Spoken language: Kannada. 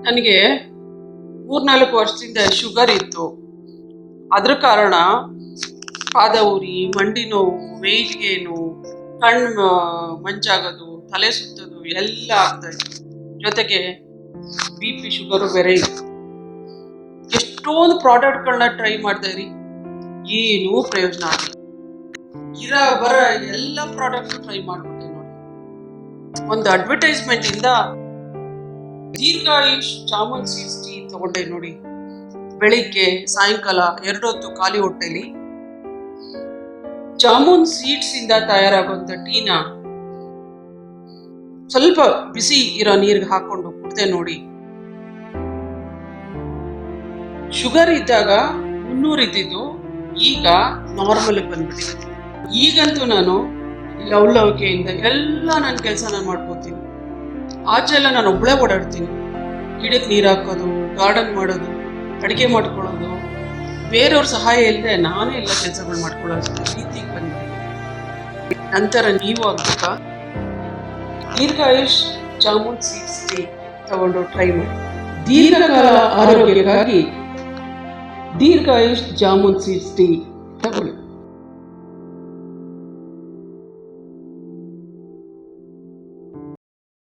ನನಗೆ 3-4 ವರ್ಷದಿಂದ ಶುಗರ್ ಇತ್ತು. ಅದ್ರ ಕಾರಣ ಪಾದ ಉರಿ, ಮಂಡಿ ನೋವು, ವೆಯ್ಟ್ ಗೇನು, ಕಣ್ಣು ಮಂಜಾಗೋದು, ತಲೆ ಸುತ್ತೋದು ಎಲ್ಲ ಆಗ್ತಾ ಇತ್ತು. ಜೊತೆಗೆ BP ಶುಗರು ಬೇರೆ ಇತ್ತು. ಎಷ್ಟೊಂದು ಪ್ರಾಡಕ್ಟ್ಗಳನ್ನ ಟ್ರೈ ಮಾಡ್ದೆ ರೀ, ಏನೂ ಪ್ರಯೋಜನ ಆಗಿಲ್ಲ. ಬರ ಎಲ್ಲ ಪ್ರಾಡಕ್ಟ್ ಟ್ರೈ ಮಾಡ್ಬಿಟ್ಟೆ ನೋಡಿ. ಒಂದು ಅಡ್ವರ್ಟೈಸ್ಮೆಂಟ್ ಇಂದ ದೀರ್ಘಾಯುಷ್ ಜಾಮೂನ್ ಸೀಡ್ಸ್ ಟೀ ತಗೊಂಡೆ ನೋಡಿ. ಬೆಳಿಗ್ಗೆ ಸಾಯಂಕಾಲ 2 ಹೊತ್ತು ಖಾಲಿ ಹೊಟ್ಟೆಲಿ ಜಾಮೂನ್ ಸೀಡ್ಸ್ ಇಂದ ತಯಾರಾಗುವಂತ ಟೀನ ಸ್ವಲ್ಪ ಬಿಸಿ ಇರೋ ನೀರಿಗೆ ಹಾಕೊಂಡು ಕುಡ್ದೆ ನೋಡಿ. ಶುಗರ್ ಇದ್ದಾಗ 300 ಇದ್ದಿದ್ದು ಈಗ ನಾರ್ಮಲ್ ಬಂದ್ಬಿಟ್ಟಿದೆ. ಈಗಂತೂ ನಾನು ಲವಲವಿಕೆಯಿಂದ ಎಲ್ಲ ನನ್ನ ಕೆಲಸ ನಾನು ಮಾಡ್ಕೋತೀನಿ. ಆಚೆ ಎಲ್ಲ ನಾನು ಒಬ್ಬಳೇ ಓಡಾಡ್ತೀನಿ. ಗಿಡಕ್ಕೆ ನೀರು ಹಾಕೋದು, ಗಾರ್ಡನ್ ಮಾಡೋದು, ಅಡುಗೆ ಮಾಡ್ಕೊಳ್ಳೋದು, ಬೇರೆಯವ್ರ ಸಹಾಯ ಇಲ್ಲದೆ ನಾನೇ ಎಲ್ಲ ಕೆಲಸಗಳು ಮಾಡ್ಕೊಳ್ಳೋದು ರೀತಿಗೆ ಬಂದಿದ್ದೀನಿ. ನಂತರ ನೀವು ಆಗ್ಬೇಕಾ? ದೀರ್ಘಾಯುಷ್ ಜಾಮೂನ್ ಸೀಡ್ಸ್ ಟೀ ತಗೊಂಡು ಟ್ರೈ ಮಾಡಿ. ದೀರ್ಘಕಾಲ ಆರೋಗ್ಯಕ್ಕಾಗಿ ದೀರ್ಘಾಯುಷ್ ಜಾಮೂನ್ ಸೀಡ್ಸ್ ಟೀ ತಗೊಳ್ಳಿ.